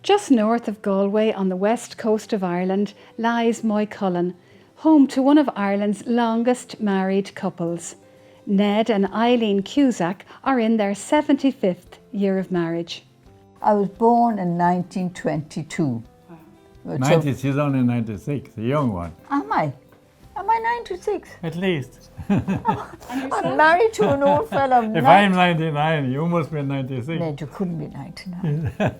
Just north of Galway on the west coast of Ireland lies Moycullen, home to one of Ireland's longest married couples. Ned and Eileen Cusack are in their 75th year of marriage. I was born in 1922. Wow. 90, she's only 96, a young one. Am I? Am I 96? At least. I'm married to an old fellow. If I'm 99, you must be 96. Ned, you couldn't be 99.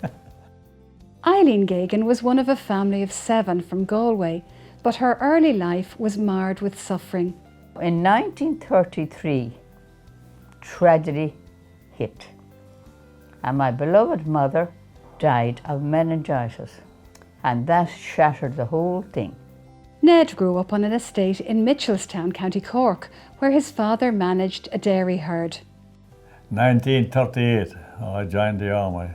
Eileen Geoghegan was one of a family of 7 from Galway, but her early life was marred with suffering. In 1933, tragedy hit, and my beloved mother died of meningitis, and that shattered the whole thing. Ned grew up on an estate in Mitchelstown, County Cork, where his father managed a dairy herd. 1938, I joined the army.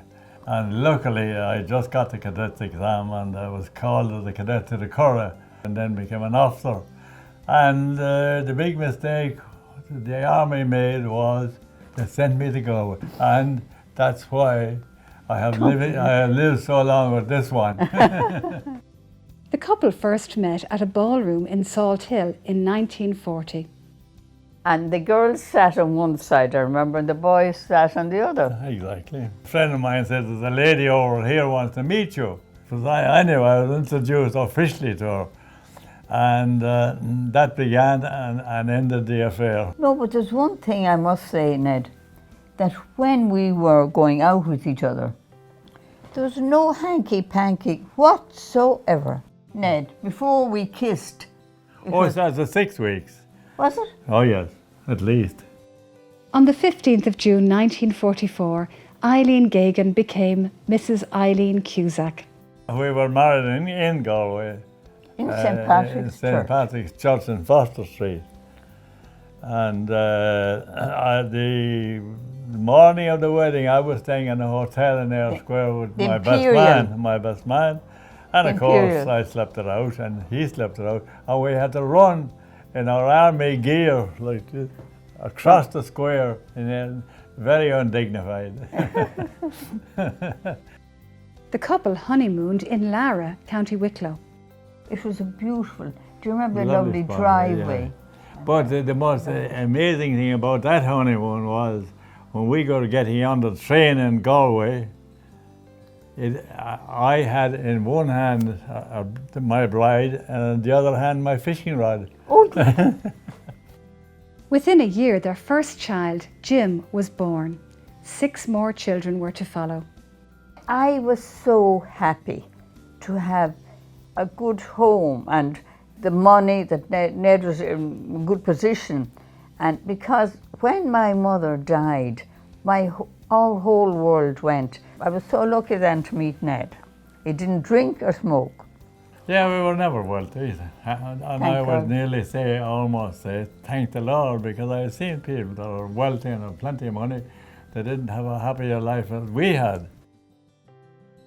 And luckily, I just got the cadet's exam and I was called as a cadet to the Curragh and then became an officer. And the big mistake the army made was they sent me to Galway. And that's why I have lived so long with this one. The couple first met at a ballroom in Salt Hill in 1940. And the girls sat on one side, I remember, and the boys sat on the other. Exactly. A friend of mine said, there's a lady over here who wants to meet you. Because I was introduced officially to her. And that began and ended the affair. No, but there's one thing I must say, Ned, that when we were going out with each other, there was no hanky-panky whatsoever. Ned, before we kissed. Oh, it was 6 weeks. Was it? Oh yes, at least. On the 15th of June 1944, Eileen Geoghegan became Mrs. Eileen Cusack. We were married in Galway. In St. Patrick's Church. St. Patrick's Church in Foster Street. And the morning of the wedding, I was staying in a hotel in Eyre Square with my best man. And of course, I slept it out and he slept it out. And we had to run in our army gear, like this, across the square, and then very undignified. The couple honeymooned in Lara, County Wicklow. It was a beautiful, do you remember the lovely driveway? Yeah. But the most amazing thing about that honeymoon was when we got getting on the train in Galway, I had in one hand my bride and in the other hand my fishing rod. Oh. Within a year, their first child, Jim, was born. 6 more children were to follow. I was so happy to have a good home and the money that Ned was in a good position. And because when my mother died, our whole world went. I was so lucky then to meet Ned. He didn't drink or smoke. Yeah, we were never wealthy. And I would nearly say, almost say, thank the Lord, because I have seen people that are wealthy and have plenty of money, they didn't have a happier life as we had.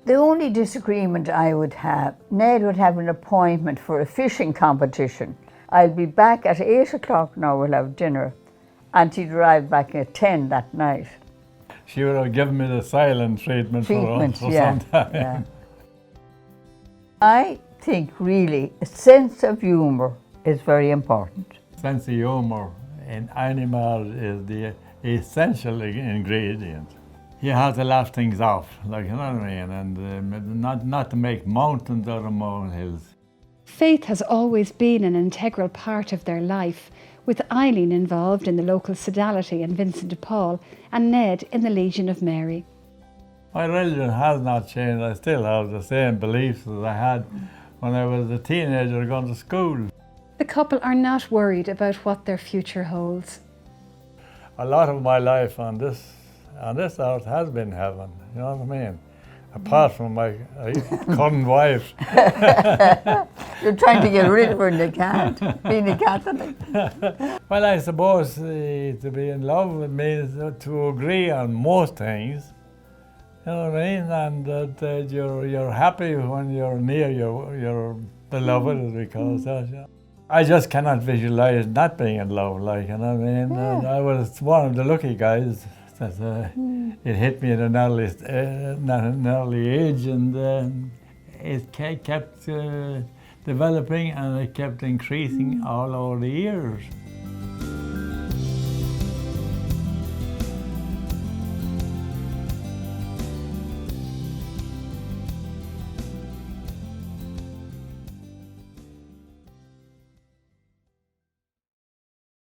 The only disagreement I would have, Ned would have an appointment for a fishing competition. I'll be back at 8 o'clock now, we'll have dinner. And he'd arrive back at 10 that night. She would have given me the silent treatment for some time. Yeah. I think really a sense of humour is very important. Sense of humour in animals is the essential ingredient. You have to laugh things off, like, you know what I mean, and not to make mountains out of molehills. Faith has always been an integral part of their life, with Eileen involved in the local sodality in Vincent de Paul and Ned in the Legion of Mary. My religion has not changed. I still have the same beliefs as I had when I was a teenager going to school. The couple are not worried about what their future holds. A lot of my life on this earth has been heaven, you know what I mean? Apart from my current wife. You're trying to get rid of her and you can't, being a Catholic. Well, I suppose to be in love means to agree on most things, you know what I mean? And that you're happy when you're near your beloved, as we call it. Yeah. I just cannot visualize not being in love, like, you know what I mean? Yeah. And I was one of the lucky guys that it hit me at an early age, and it kept developing, and it kept increasing all over the years.